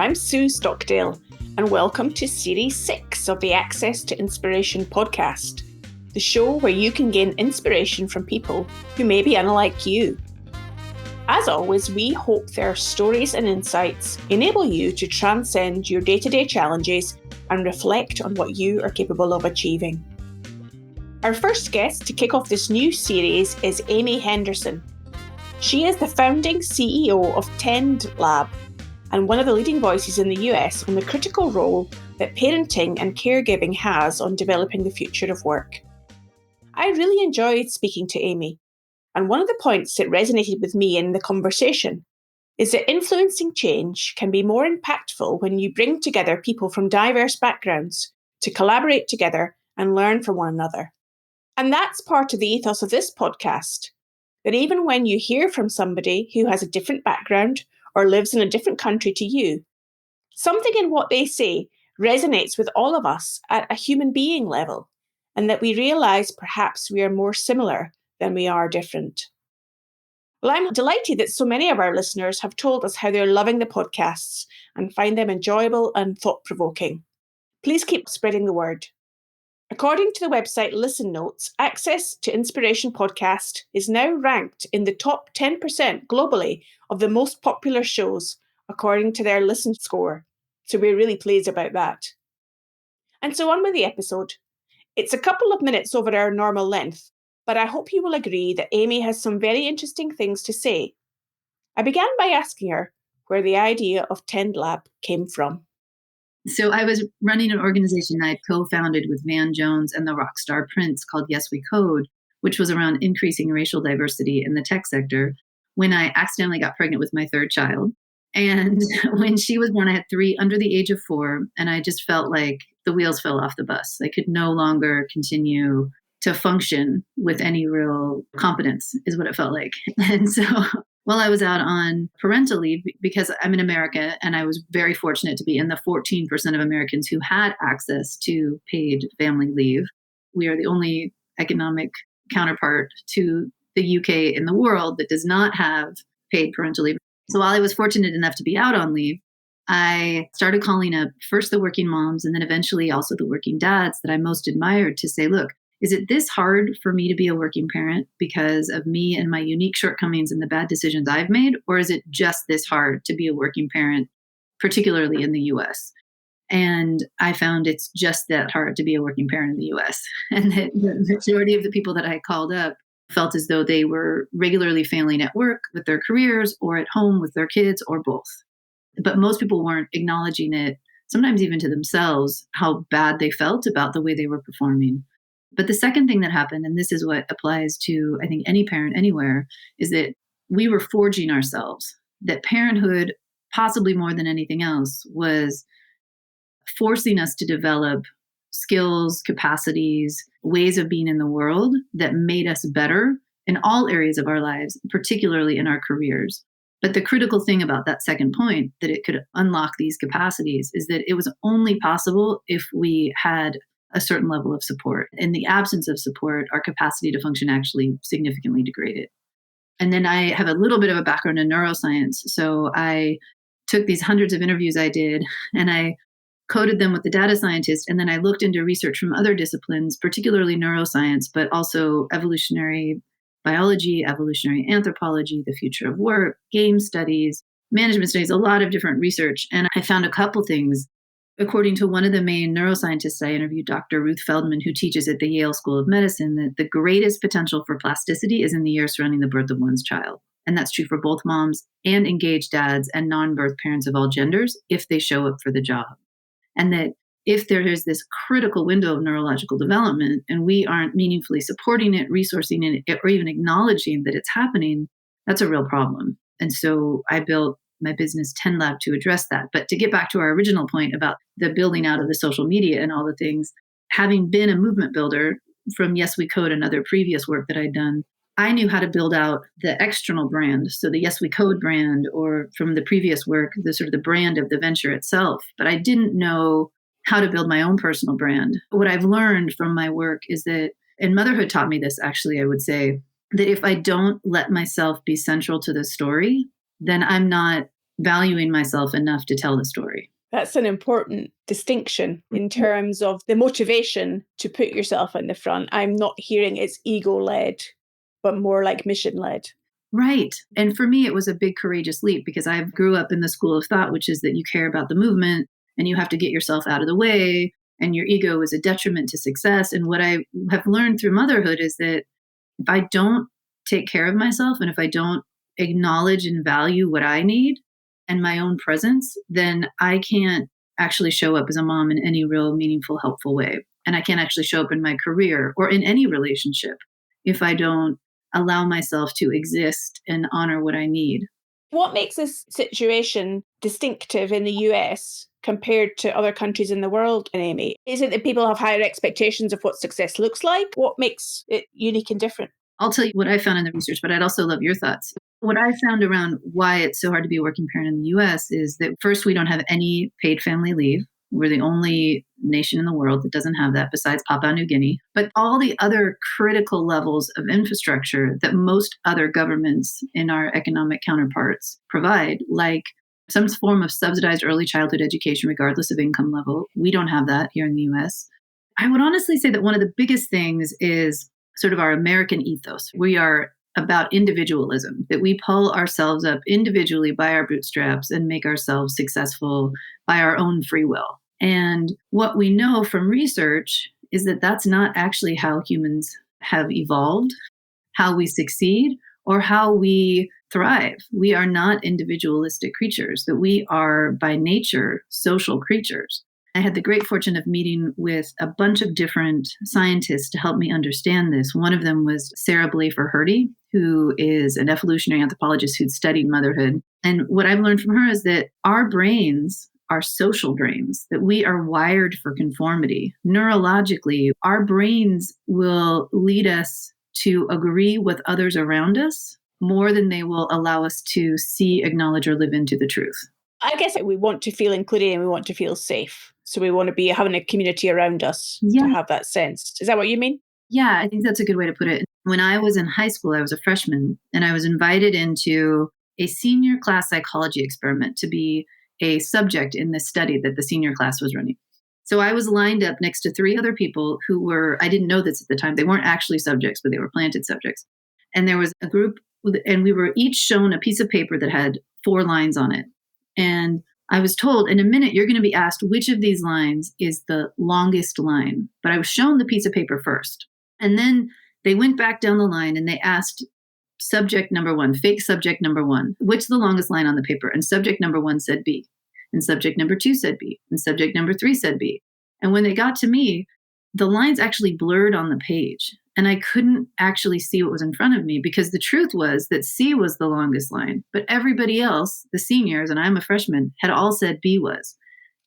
I'm Sue Stockdale, and welcome to Series 6 of the Access to Inspiration podcast, the show where you can gain inspiration from people who may be unlike you. As always, we hope their stories and insights enable you to transcend your day-to-day challenges and reflect on what you are capable of achieving. Our first guest to kick off this new series is Amy Henderson. She is the founding CEO of TendLab and one of the leading voices in the US on the critical role that parenting and caregiving has on developing the future of work. I really enjoyed speaking to Amy, and one of the points that resonated with me in the conversation is that influencing change can be more impactful when you bring together people from diverse backgrounds to collaborate together and learn from one another. And that's part of the ethos of this podcast, that even when you hear from somebody who has a different background or lives in a different country to you, something in what they say resonates with all of us at a human being level, and that we realize perhaps we are more similar than we are different. Well, I'm delighted that so many of our listeners have told us how they're loving the podcasts and find them enjoyable and thought-provoking. Please keep spreading the word. According to the website Listen Notes, Access to Inspiration podcast is now ranked in the top 10% globally of the most popular shows, according to their listen score. So we're really pleased about that. And so on with the episode. It's a couple of minutes over our normal length, but I hope you will agree that Amy has some very interesting things to say. I began by asking her where the idea of TendLab came from. So I was running an organization I co-founded with Van Jones and the rock star Prince called Yes We Code, which was around increasing racial diversity in the tech sector, when I accidentally got pregnant with my third child. And when she was born, I had 3 under the age of 4, and I just felt like the wheels fell off the bus. I could no longer continue to function with any real competence, is what it felt like. And so while I was out on parental leave, because I'm in America and I was very fortunate to be in the 14% of Americans who had access to paid family leave. We are the only economic counterpart to the UK in the world that does not have paid parental leave. So while I was fortunate enough to be out on leave, I started calling up first the working moms and then eventually also the working dads that I most admired to say, look, is it this hard for me to be a working parent because of me and my unique shortcomings and the bad decisions I've made? Or is it just this hard to be a working parent, particularly in the US? And I found it's just that hard to be a working parent in the US. And that the majority of the people that I called up felt as though they were regularly failing at work with their careers or at home with their kids or both. But most people weren't acknowledging it, sometimes even to themselves, how bad they felt about the way they were performing. But the second thing that happened, and this is what applies to, I think, any parent anywhere, is that we were forging ourselves. That parenthood, possibly more than anything else, was forcing us to develop skills, capacities, ways of being in the world that made us better in all areas of our lives, particularly in our careers. But the critical thing about that second point, that it could unlock these capacities, is that it was only possible if we had a certain level of support. In the absence of support, our capacity to function actually significantly degraded. And then I have a little bit of a background in neuroscience. So I took these hundreds of interviews I did and I coded them with the data scientist. And then I looked into research from other disciplines, particularly neuroscience, but also evolutionary biology, evolutionary anthropology, the future of work, game studies, management studies, a lot of different research. And I found a couple things. According to one of the main neuroscientists I interviewed, Dr. Ruth Feldman, who teaches at the Yale School of Medicine, that the greatest potential for plasticity is in the year surrounding the birth of one's child. And that's true for both moms and engaged dads and non-birth parents of all genders if they show up for the job. And that if there is this critical window of neurological development and we aren't meaningfully supporting it, resourcing it, or even acknowledging that it's happening, that's a real problem. And so I built my business TendLab to address that. But to get back to our original point about the building out of the social media and all the things, having been a movement builder from Yes We Code and other previous work that I'd done, I knew how to build out the external brand. So the Yes We Code brand, or from the previous work, the sort of the brand of the venture itself. But I didn't know how to build my own personal brand. What I've learned from my work is that, and motherhood taught me this actually, I would say, that if I don't let myself be central to the story, then I'm not valuing myself enough to tell the story. That's an important distinction in terms of the motivation to put yourself in the front. I'm not hearing it's ego-led, but more like mission-led. Right. And for me, it was a big courageous leap because I grew up in the school of thought, which is that you care about the movement and you have to get yourself out of the way and your ego is a detriment to success. And what I have learned through motherhood is that if I don't take care of myself and if I don't acknowledge and value what I need and my own presence, then I can't actually show up as a mom in any real meaningful, helpful way. And I can't actually show up in my career or in any relationship if I don't allow myself to exist and honor what I need. What makes this situation distinctive in the US compared to other countries in the world, Amy? Is it that people have higher expectations of what success looks like? What makes it unique and different? I'll tell you what I found in the research, but I'd also love your thoughts. What I found around why it's so hard to be a working parent in the US is that first, we don't have any paid family leave. We're the only nation in the world that doesn't have that besides Papua New Guinea. But all the other critical levels of infrastructure that most other governments in our economic counterparts provide, like some form of subsidized early childhood education, regardless of income level, we don't have that here in the US. I would honestly say that one of the biggest things is sort of our American ethos. We are about individualism, that we pull ourselves up individually by our bootstraps and make ourselves successful by our own free will. And what we know from research is that that's not actually how humans have evolved, how we succeed, or how we thrive. We are not individualistic creatures, that we are by nature social creatures. I had the great fortune of meeting with a bunch of different scientists to help me understand this. One of them was Sarah Blafer-Hrdy, who is an evolutionary anthropologist who'd studied motherhood. And what I've learned from her is that our brains are social brains, that we are wired for conformity. Neurologically, our brains will lead us to agree with others around us more than they will allow us to see, acknowledge, or live into the truth. I guess we want to feel included and we want to feel safe. So we want to be having a community around us to have that sense. Is that what you mean? Yeah, I think that's a good way to put it. When I was in high school, I was a freshman and I was invited into a senior class psychology experiment to be a subject in this study that the senior class was running. So I was lined up next to three other people who were, I didn't know this at the time, they weren't actually subjects, but they were planted subjects. And there was a group, and we were each shown a piece of paper that had 4 lines on it. And I was told, in a minute, you're going to be asked which of these lines is the longest line. But I was shown the piece of paper first. And then they went back down the line and they asked subject number 1, fake subject number 1, which the longest line on the paper? And subject number 1 said B. And subject number 2 said B. And subject number 3 said B. And when they got to me, the lines actually blurred on the page. And I couldn't actually see what was in front of me because the truth was that C was the longest line. But everybody else, the seniors, and I'm a freshman, had all said B was.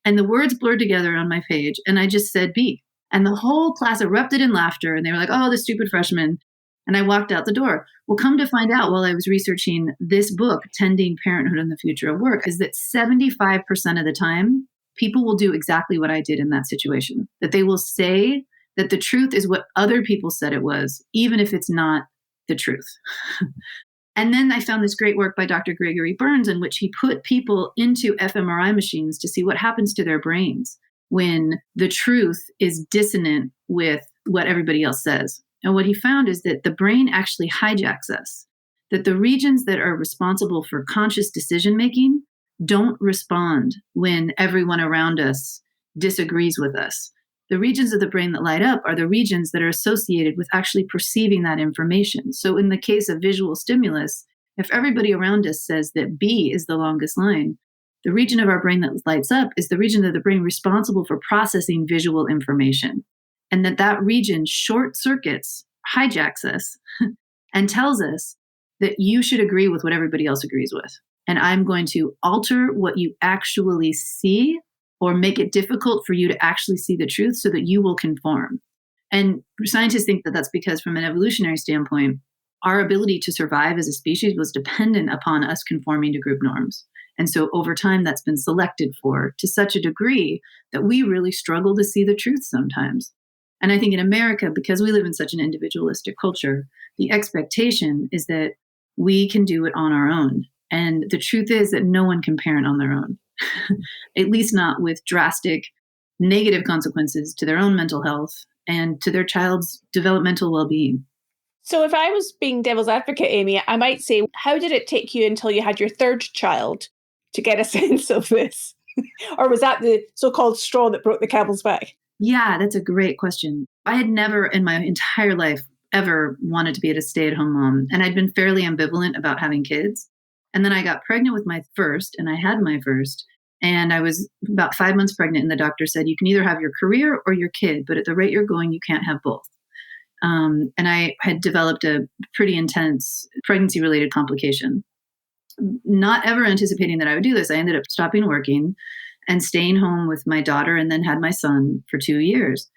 And the words blurred together on my page, and I just said B. And the whole class erupted in laughter, and they were like, oh, the stupid freshman. And I walked out the door. Well, come to find out while I was researching this book, Tending Parenthood and the Future of Work, is that 75% of the time, people will do exactly what I did in that situation. That they will say that the truth is what other people said it was, even if it's not the truth. And then I found this great work by Dr. Gregory Burns in which he put people into fMRI machines to see what happens to their brains when the truth is dissonant with what everybody else says. And what he found is that the brain actually hijacks us, that the regions that are responsible for conscious decision-making don't respond when everyone around us disagrees with us. The regions of the brain that light up are the regions that are associated with actually perceiving that information. So in the case of visual stimulus, if everybody around us says that B is the longest line, the region of our brain that lights up is the region of the brain responsible for processing visual information. And that region short circuits, hijacks us, and tells us that you should agree with what everybody else agrees with. And I'm going to alter what you actually see or make it difficult for you to actually see the truth so that you will conform. And scientists think that that's because from an evolutionary standpoint, our ability to survive as a species was dependent upon us conforming to group norms. And so over time, that's been selected for to such a degree that we really struggle to see the truth sometimes. And I think in America, because we live in such an individualistic culture, the expectation is that we can do it on our own. And the truth is that no one can parent on their own, at least not with drastic negative consequences to their own mental health and to their child's developmental well-being. So if I was being devil's advocate, Amy, I might say, how did it take you until you had your third child to get a sense of this? Or was that the so-called straw that broke the camel's back? Yeah, that's a great question. I had never in my entire life ever wanted to be a stay-at-home mom, and I'd been fairly ambivalent about having kids. And then I got pregnant with my first, and I had my first, and I was about 5 months pregnant, and the doctor said, you can either have your career or your kid, but at the rate you're going, you can't have both. And I had developed a pretty intense pregnancy-related complication. Not ever anticipating that I would do this, I ended up stopping working and staying home with my daughter and then had my son for 2 years.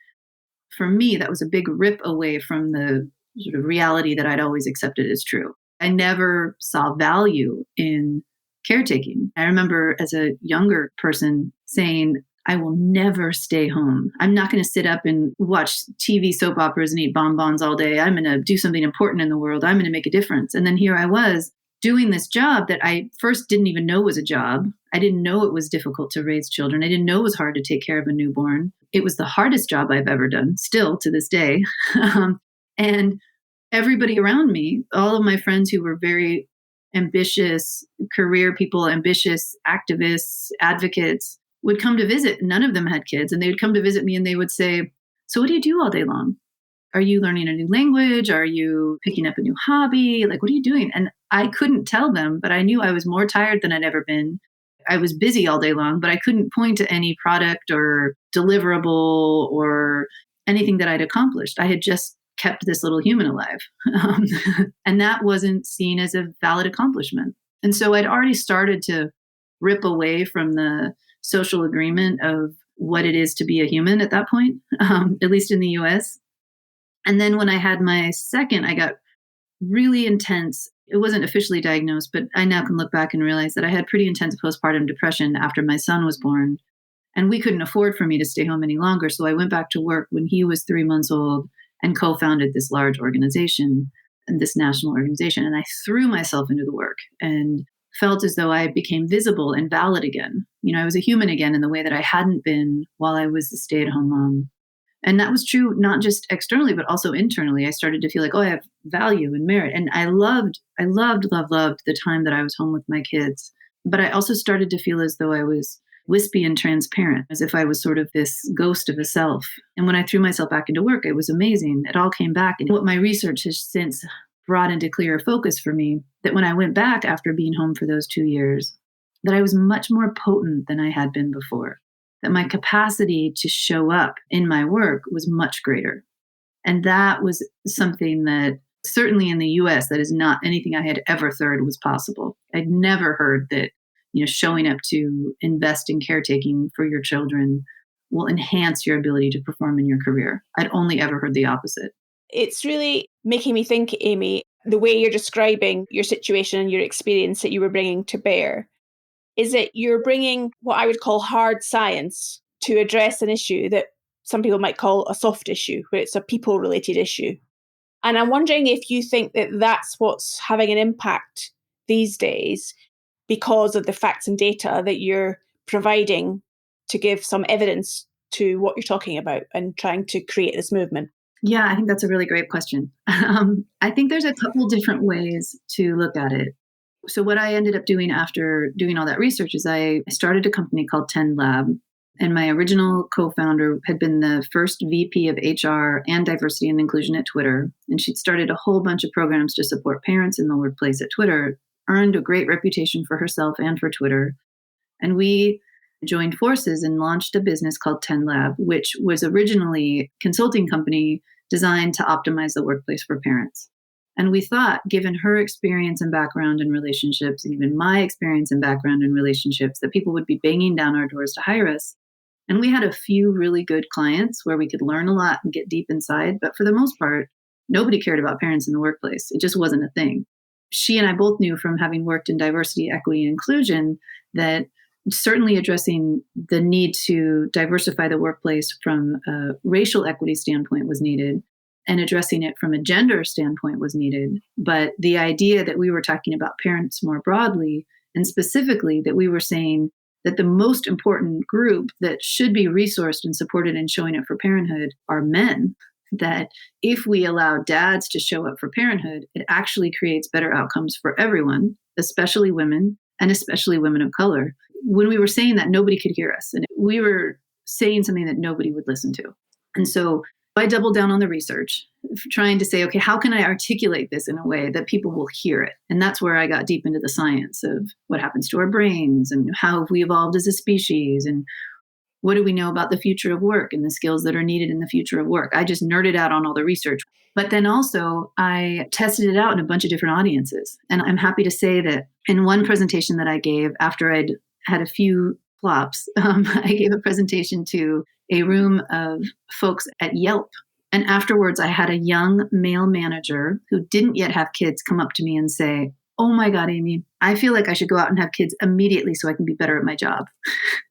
For me, that was a big rip away from the sort of reality that I'd always accepted as true. I never saw value in caretaking. I remember as a younger person saying, I will never stay home. I'm not going to sit up and watch TV soap operas and eat bonbons all day. I'm going to do something important in the world. I'm going to make a difference. And then here I was doing this job that I first didn't even know was a job. I didn't know it was difficult to raise children. I didn't know it was hard to take care of a newborn. It was the hardest job I've ever done, still to this day. And everybody around me, all of my friends who were very ambitious career people, ambitious activists, advocates, would come to visit. None of them had kids. And they would come to visit me and they would say, so what do you do all day long? Are you learning a new language? Are you picking up a new hobby? Like, what are you doing? And I couldn't tell them, but I knew I was more tired than I'd ever been. I was busy all day long, but I couldn't point to any product or deliverable or anything that I'd accomplished. I had just kept this little human alive. And that wasn't seen as a valid accomplishment. And so I'd already started to rip away from the social agreement of what it is to be a human at that point, at least in the US. And then when I had my second, I got really intense. It wasn't officially diagnosed, but I now can look back and realize that I had pretty intense postpartum depression after my son was born. And we couldn't afford for me to stay home any longer. So I went back to work when he was 3 months old and co-founded this large organization and this national organization. And I threw myself into the work and felt as though I became visible and valid again. You know, I was a human again in the way that I hadn't been while I was a stay-at-home mom. And that was true, not just externally, but also internally. I started to feel like, oh, I have value and merit. And I loved the time that I was home with my kids. But I also started to feel as though I was wispy and transparent, as if I was sort of this ghost of a self. And when I threw myself back into work, it was amazing. It all came back. And what my research has since brought into clearer focus for me, that when I went back after being home for those 2 years, that I was much more potent than I had been before, that my capacity to show up in my work was much greater. And that was something that certainly in the US, that is not anything I had ever thought was possible. I'd never heard that, you know, showing up to invest in caretaking for your children will enhance your ability to perform in your career. I'd only ever heard the opposite. It's really making me think, Amy, the way you're describing your situation and your experience that you were bringing to bear, is that you're bringing what I would call hard science to address an issue that some people might call a soft issue, where it's a people-related issue. And I'm wondering if you think that that's what's having an impact these days because of the facts and data that you're providing to give some evidence to what you're talking about and trying to create this movement. Yeah, I think that's a really great question. I think there's a couple different ways to look at it. So what I ended up doing after doing all that research is I started a company called TendLab. And my original co-founder had been the first VP of HR and diversity and inclusion at Twitter. And she'd started a whole bunch of programs to support parents in the workplace at Twitter, earned a great reputation for herself and for Twitter. And we joined forces and launched a business called TendLab, which was originally a consulting company designed to optimize the workplace for parents. And we thought, given her experience and background in relationships, and even my experience and background in relationships, that people would be banging down our doors to hire us. And we had a few really good clients where we could learn a lot and get deep inside. But for the most part, nobody cared about parents in the workplace. It just wasn't a thing. She and I both knew from having worked in diversity, equity, and inclusion that certainly addressing the need to diversify the workplace from a racial equity standpoint was needed. and addressing it from a gender standpoint was needed. But the idea that we were talking about parents more broadly, and specifically that we were saying that the most important group that should be resourced and supported in showing up for parenthood are men, that if we allow dads to show up for parenthood, it actually creates better outcomes for everyone, especially women and especially women of color. When we were saying that, nobody could hear us. And we were saying something that nobody would listen to. And so I doubled down on the research, trying to say, okay, how can I articulate this in a way that people will hear it? And that's where I got deep into the science of what happens to our brains and how have we evolved as a species and what do we know about the future of work and the skills that are needed in the future of work. I just nerded out on all the research. But then also I tested it out in a bunch of different audiences. And I'm happy to say that in one presentation that I gave after I'd had a few flops, I gave a presentation to a room of folks at Yelp. And afterwards, I had a young male manager who didn't yet have kids come up to me and say, "Oh my God, Amy, I feel like I should go out and have kids immediately so I can be better at my job."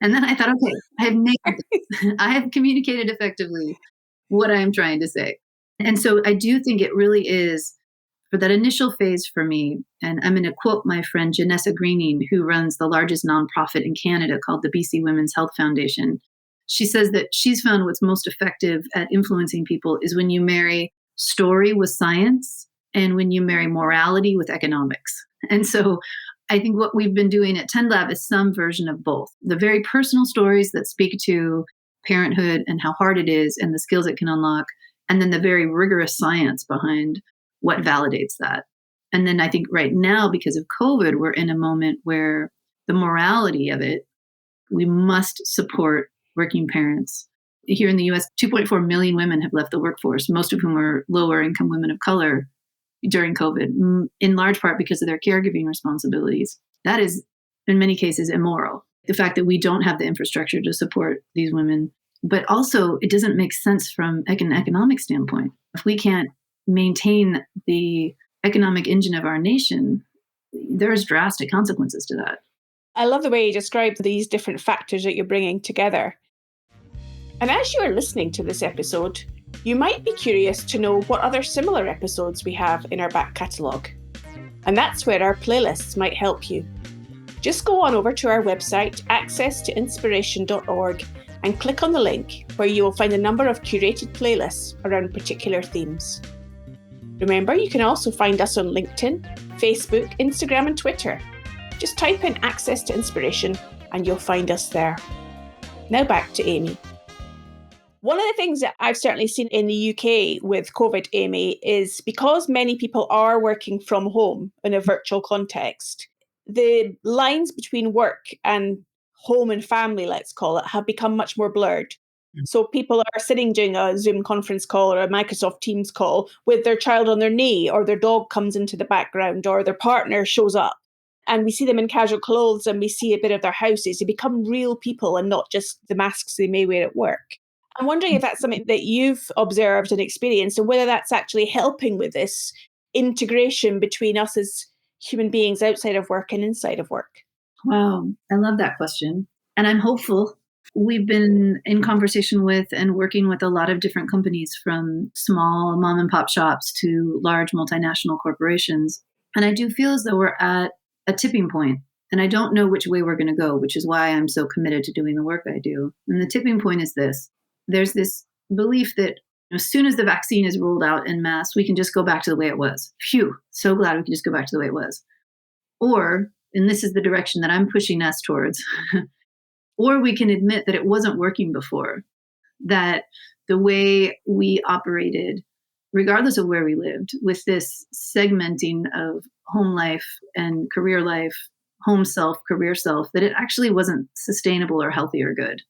And then I thought, okay, I have nailed this. I have communicated effectively what I am trying to say. And so I do think it really is for that initial phase for me. And I'm going to quote my friend Janessa Greening, who runs the largest nonprofit in Canada called the BC Women's Health Foundation. She says that she's found what's most effective at influencing people is when you marry story with science and when you marry morality with economics. And so I think what we've been doing at TendLab is some version of both. The very personal stories that speak to parenthood and how hard it is and the skills it can unlock, and then the very rigorous science behind what validates that. And then I think right now, because of COVID, we're in a moment where the morality of it, we must support working parents. Here in the US, 2.4 million women have left the workforce, most of whom are lower income women of color during COVID, in large part because of their caregiving responsibilities. That is, in many cases, immoral. The fact that we don't have the infrastructure to support these women, but also it doesn't make sense from an economic standpoint. If we can't maintain the economic engine of our nation, there's drastic consequences to that. I love the way you describe these different factors that you're bringing together. And as you are listening to this episode, you might be curious to know what other similar episodes we have in our back catalogue. And that's where our playlists might help you. Just go on over to our website, accesstoinspiration.org, and click on the link where you will find a number of curated playlists around particular themes. Remember, you can also find us on LinkedIn, Facebook, Instagram, and Twitter. Just type in Access to Inspiration and you'll find us there. Now back to Amy. One of the things that I've certainly seen in the UK with COVID, Amy, is because many people are working from home in a virtual context, the lines between work and home and family, let's call it, have become much more blurred. So people are sitting doing a Zoom conference call or a Microsoft Teams call with their child on their knee, or their dog comes into the background, or their partner shows up. And we see them in casual clothes and we see a bit of their houses. They become real people and not just the masks they may wear at work. I'm wondering if that's something that you've observed and experienced, and whether that's actually helping with this integration between us as human beings outside of work and inside of work. Wow, I love that question. And I'm hopeful. We've been in conversation with and working with a lot of different companies, from small mom and pop shops to large multinational corporations. And I do feel as though we're at a tipping point. And I don't know which way we're going to go, which is why I'm so committed to doing the work I do. And the tipping point is this. There's this belief that as soon as the vaccine is rolled out en masse, we can just go back to the way it was. Phew, so glad we can just go back to the way it was. Or, and this is the direction that I'm pushing us towards, or we can admit that it wasn't working before, that the way we operated, regardless of where we lived, with this segmenting of home life and career life, home self, career self, that it actually wasn't sustainable or healthy or good.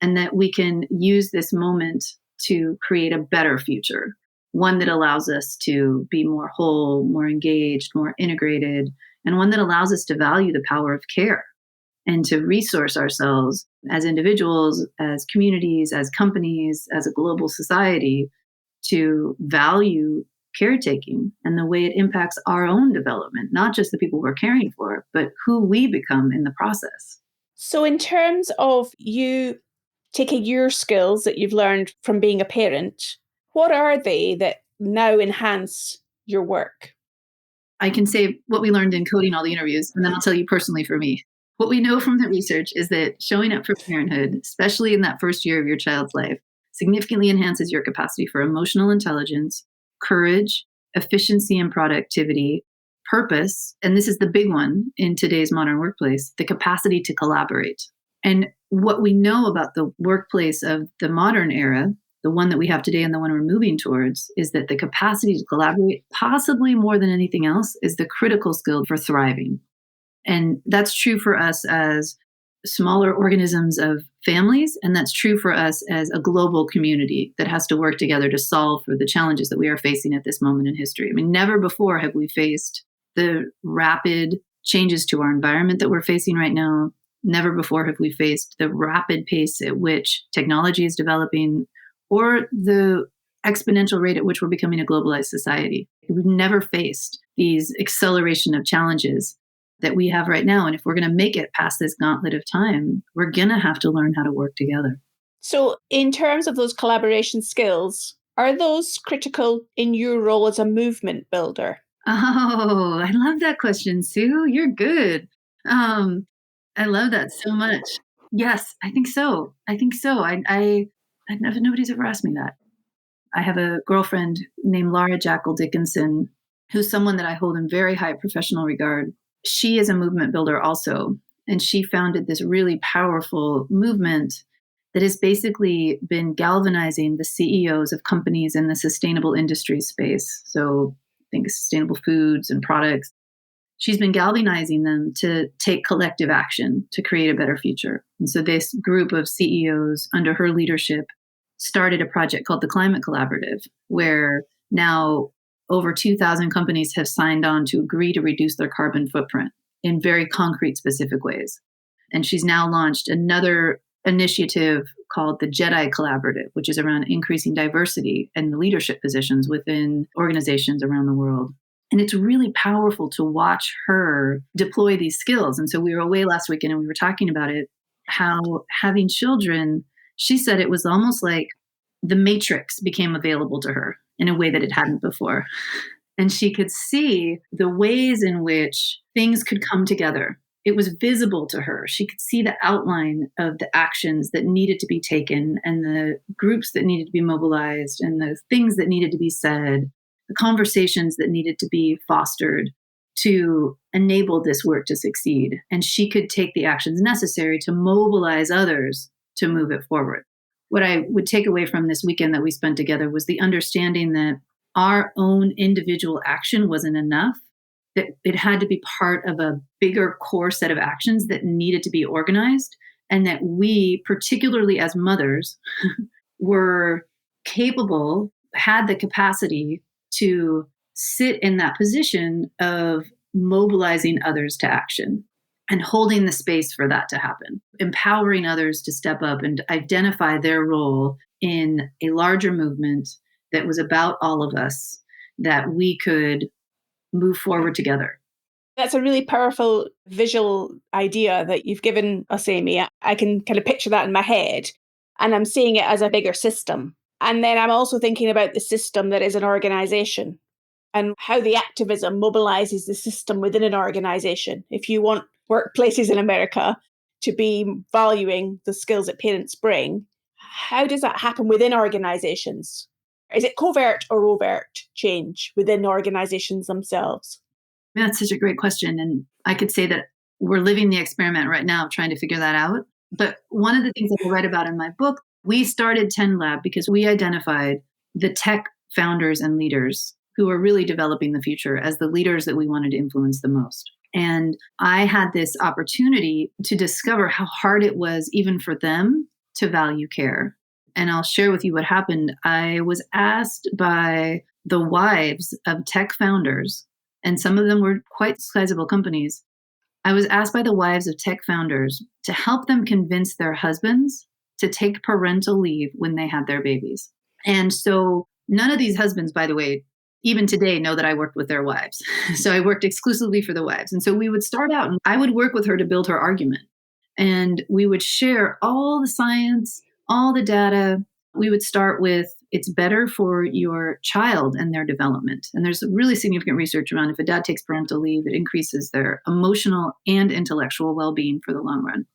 And that we can use this moment to create a better future, one that allows us to be more whole, more engaged, more integrated, and one that allows us to value the power of care and to resource ourselves as individuals, as communities, as companies, as a global society, to value caretaking and the way it impacts our own development, not just the people we're caring for, but who we become in the process. So in terms of you taking your skills that you've learned from being a parent, what are they that now enhance your work? I can say what we learned in coding all the interviews, and then I'll tell you personally for me. What we know from the research is that showing up for parenthood, especially in that first year of your child's life, significantly enhances your capacity for emotional intelligence, courage, efficiency and productivity, purpose, and this is the big one in today's modern workplace, the capacity to collaborate. And what we know about the workplace of the modern era, the one that we have today and the one we're moving towards, is that the capacity to collaborate, possibly more than anything else, is the critical skill for thriving. And that's true for us as smaller organisms of families, and that's true for us as a global community that has to work together to solve for the challenges that we are facing at this moment in history. I mean, never before have we faced the rapid changes to our environment that we're facing right now. Never before have we faced the rapid pace at which technology is developing or the exponential rate at which we're becoming a globalized society. We've never faced these acceleration of challenges that we have right now. And if we're going to make it past this gauntlet of time, we're going to have to learn how to work together. So, in terms of those collaboration skills, are those critical in your role as a movement builder? Oh, I love that question, Sue. You're good. I love that so much. Yes, I think so. I think so. I never, nobody's ever asked me that. I have a girlfriend named Laura Jackal Dickinson, who's someone that I hold in very high professional regard. She is a movement builder also, and she founded this really powerful movement that has basically been galvanizing the CEOs of companies in the sustainable industry space. So think sustainable foods and products. She's been galvanizing them to take collective action to create a better future. And so this group of CEOs under her leadership started a project called the Climate Collaborative, where now over 2,000 companies have signed on to agree to reduce their carbon footprint in very concrete, specific ways. And she's now launched another initiative called the Jedi Collaborative, which is around increasing diversity and the leadership positions within organizations around the world. And it's really powerful to watch her deploy these skills. And so we were away last weekend and we were talking about it, how having children, she said it was almost like the matrix became available to her in a way that it hadn't before. And she could see the ways in which things could come together. It was visible to her. She could see the outline of the actions that needed to be taken and the groups that needed to be mobilized and the things that needed to be said, the conversations that needed to be fostered to enable this work to succeed. And she could take the actions necessary to mobilize others to move it forward. What I would take away from this weekend that we spent together was the understanding that our own individual action wasn't enough, that it had to be part of a bigger core set of actions that needed to be organized, and that we, particularly as mothers, were capable, had the capacity to sit in that position of mobilizing others to action and holding the space for that to happen, empowering others to step up and identify their role in a larger movement that was about all of us, that we could move forward together. That's a really powerful visual idea that you've given us, Amy. I can kind of picture that in my head, and I'm seeing it as a bigger system. And then I'm also thinking about the system that is an organization and how the activism mobilizes the system within an organization. If you want workplaces in America to be valuing the skills that parents bring, how does that happen within organizations? Is it covert or overt change within organizations themselves? That's such a great question. And I could say that we're living the experiment right now of trying to figure that out. But one of the things that I write about in my book, we started TendLab because we identified the tech founders and leaders who are really developing the future as the leaders that we wanted to influence the most. And I had this opportunity to discover how hard it was even for them to value care. And I'll share with you what happened. I was asked by the wives of tech founders, and some of them were quite sizable companies. I was asked by the wives of tech founders to help them convince their husbands to take parental leave when they had their babies. And so none of these husbands, by the way, even today know that I worked with their wives. So I worked exclusively for the wives. And so we would start out and I would work with her to build her argument. And we would share all the science, all the data, We would start with, it's better for your child and their development. And there's really significant research around if a dad takes parental leave, it increases their emotional and intellectual well-being for the long run.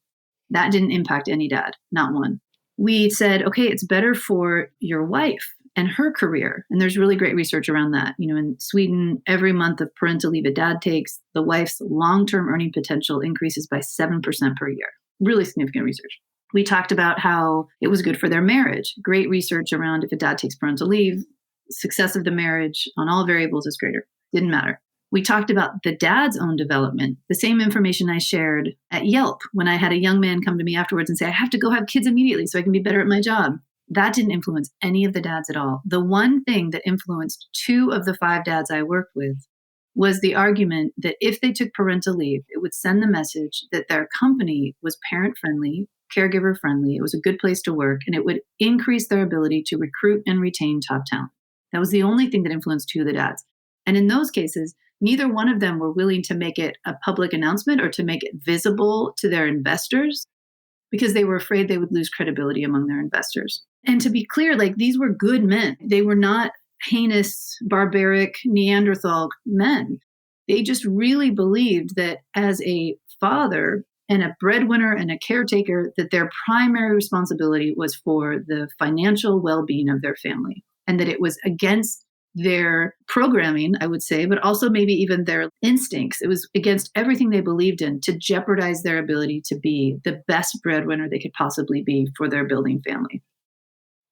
That didn't impact any dad, not one. We said, okay, it's better for your wife and her career. And there's really great research around that. In Sweden, every month of parental leave a dad takes, the wife's long-term earning potential increases by 7% per year. Really significant research. We talked about how it was good for their marriage. Great research around if a dad takes parental leave, success of the marriage on all variables is greater. Didn't matter. We talked about the dad's own development, the same information I shared at Yelp when I had a young man come to me afterwards and say, I have to go have kids immediately so I can be better at my job. That didn't influence any of the dads at all. The one thing that influenced 2 of the 5 dads I worked with was the argument that if they took parental leave, it would send the message that their company was parent-friendly, caregiver-friendly, it was a good place to work, and it would increase their ability to recruit and retain top talent. That was the only thing that influenced 2 of the dads. And in those cases, neither one of them were willing to make it a public announcement or to make it visible to their investors because they were afraid they would lose credibility among their investors. And to be clear, these were good men. They were not heinous, barbaric Neanderthal men. They just really believed that as a father and a breadwinner and a caretaker, that their primary responsibility was for the financial well-being of their family, and that it was against their programming, I would say, but also maybe even their instincts. It was against everything they believed in to jeopardize their ability to be the best breadwinner they could possibly be for their building family.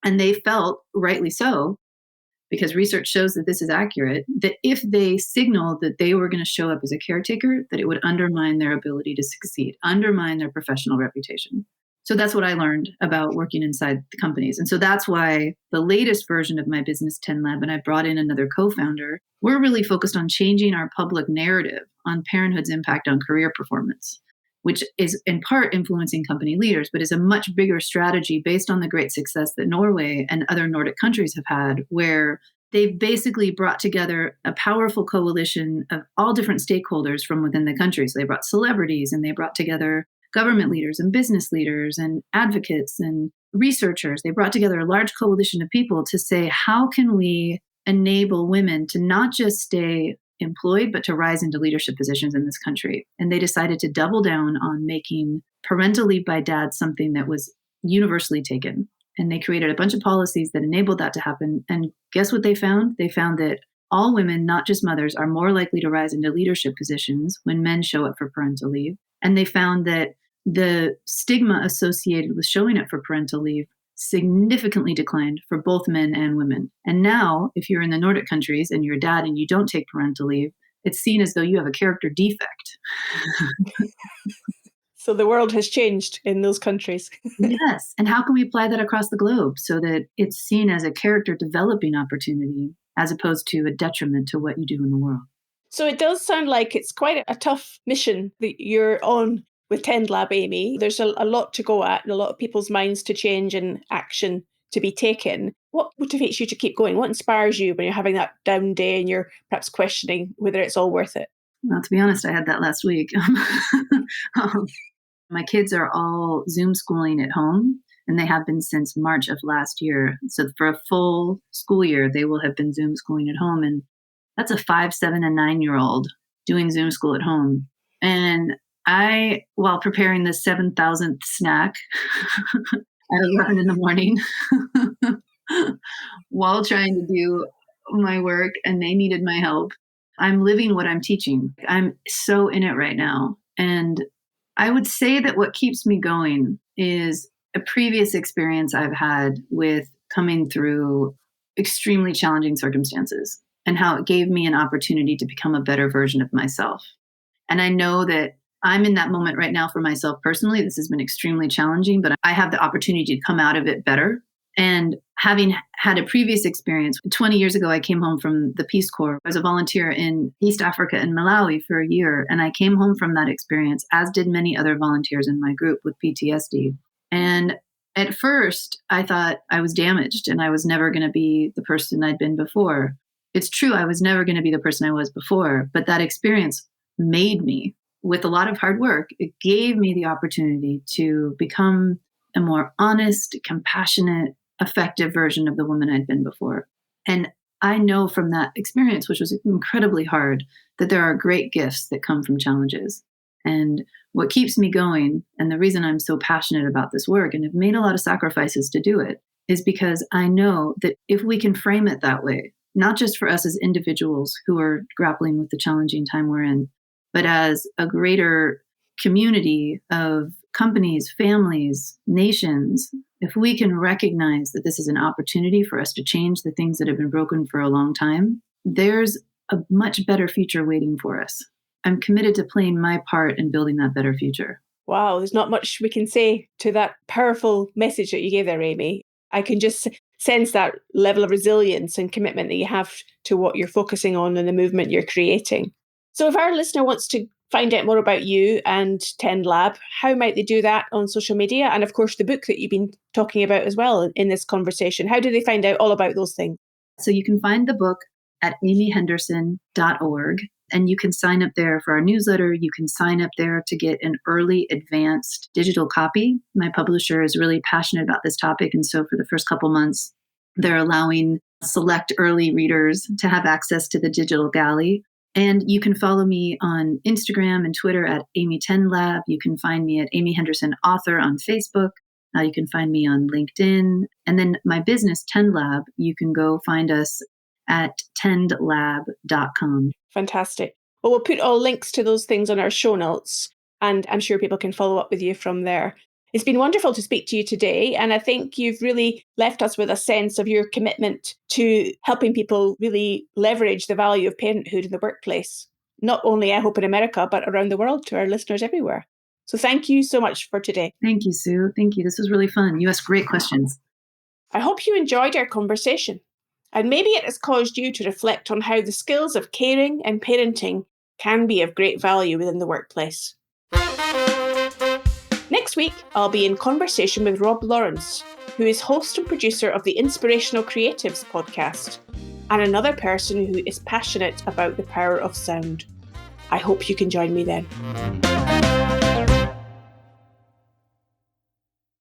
And they felt, rightly so, because research shows that this is accurate, that if they signaled that they were going to show up as a caretaker, that it would undermine their ability to succeed, undermine their professional reputation. So that's what I learned about working inside the companies. And so that's why the latest version of my business, TendLab, and I brought in another co-founder, we're really focused on changing our public narrative on parenthood's impact on career performance, which is in part influencing company leaders, but is a much bigger strategy based on the great success that Norway and other Nordic countries have had, where they've basically brought together a powerful coalition of all different stakeholders from within the country. So they brought celebrities and they brought together government leaders and business leaders and advocates and researchers. They brought together a large coalition of people to say, how can we enable women to not just stay employed, but to rise into leadership positions in this country? And they decided to double down on making parental leave by dad something that was universally taken. And they created a bunch of policies that enabled that to happen. And guess what they found? They found that all women, not just mothers, are more likely to rise into leadership positions when men show up for parental leave. And they found that the stigma associated with showing up for parental leave significantly declined for both men and women. And now, if you're in the Nordic countries and you're a dad and you don't take parental leave, it's seen as though you have a character defect. So the world has changed in those countries. Yes. And how can we apply that across the globe so that it's seen as a character developing opportunity as opposed to a detriment to what you do in the world? So it does sound like it's quite a tough mission that you're on with TendLab, Amy. There's a lot to go at and a lot of people's minds to change and action to be taken. What motivates you to keep going? What inspires you when you're having that down day and you're perhaps questioning whether it's all worth it? Well, to be honest, I had that last week. My kids are all Zoom schooling at home, and they have been since March of last year. So for a full school year, they will have been Zoom schooling at home. And that's a 5, 7, and 9-year-old doing Zoom school at home. And I, while preparing the 7,000th snack at 11 in the morning, while trying to do my work, and they needed my help, I'm living what I'm teaching. I'm so in it right now. And I would say that what keeps me going is a previous experience I've had with coming through extremely challenging circumstances and how it gave me an opportunity to become a better version of myself. And I know that I'm in that moment right now for myself personally. This has been extremely challenging, but I have the opportunity to come out of it better. And having had a previous experience, 20 years ago, I came home from the Peace Corps. I was a volunteer in East Africa and Malawi for a year. And I came home from that experience, as did many other volunteers in my group with PTSD. And at first, I thought I was damaged and I was never going to be the person I'd been before. It's true, I was never going to be the person I was before, but that experience made me, with a lot of hard work, it gave me the opportunity to become a more honest, compassionate, effective version of the woman I'd been before. And I know from that experience, which was incredibly hard, that there are great gifts that come from challenges. And what keeps me going, and the reason I'm so passionate about this work and have made a lot of sacrifices to do it, is because I know that if we can frame it that way, not just for us as individuals who are grappling with the challenging time we're in, but as a greater community of companies, families, nations, if we can recognize that this is an opportunity for us to change the things that have been broken for a long time, there's a much better future waiting for us. I'm committed to playing my part in building that better future. Wow, there's not much we can say to that powerful message that you gave there, Amy. I can just sense that level of resilience and commitment that you have to what you're focusing on and the movement you're creating. So if our listener wants to find out more about you and TendLab, how might they do that on social media? And of course, the book that you've been talking about as well in this conversation. How do they find out all about those things? So you can find the book at amyhenderson.org. And you can sign up there for our newsletter. You can sign up there to get an early advanced digital copy. My publisher is really passionate about this topic. And so for the first couple months, they're allowing select early readers to have access to the digital galley. And you can follow me on Instagram and Twitter at Amy TendLab. You can find me at Amy Henderson Author on Facebook. You can find me on LinkedIn. And then my business, TendLab, you can go find us at tendlab.com. Fantastic. Well, we'll put all links to those things on our show notes, and I'm sure people can follow up with you from there. It's been wonderful to speak to you today, and I think you've really left us with a sense of your commitment to helping people really leverage the value of parenthood in the workplace, not only, I hope, in America, but around the world to our listeners everywhere. So thank you so much for today. Thank you, Sue. Thank you. This was really fun. You asked great questions. I hope you enjoyed our conversation. And maybe it has caused you to reflect on how the skills of caring and parenting can be of great value within the workplace. Next week, I'll be in conversation with Rob Lawrence, who is host and producer of the Inspirational Creatives podcast, and another person who is passionate about the power of sound. I hope you can join me then.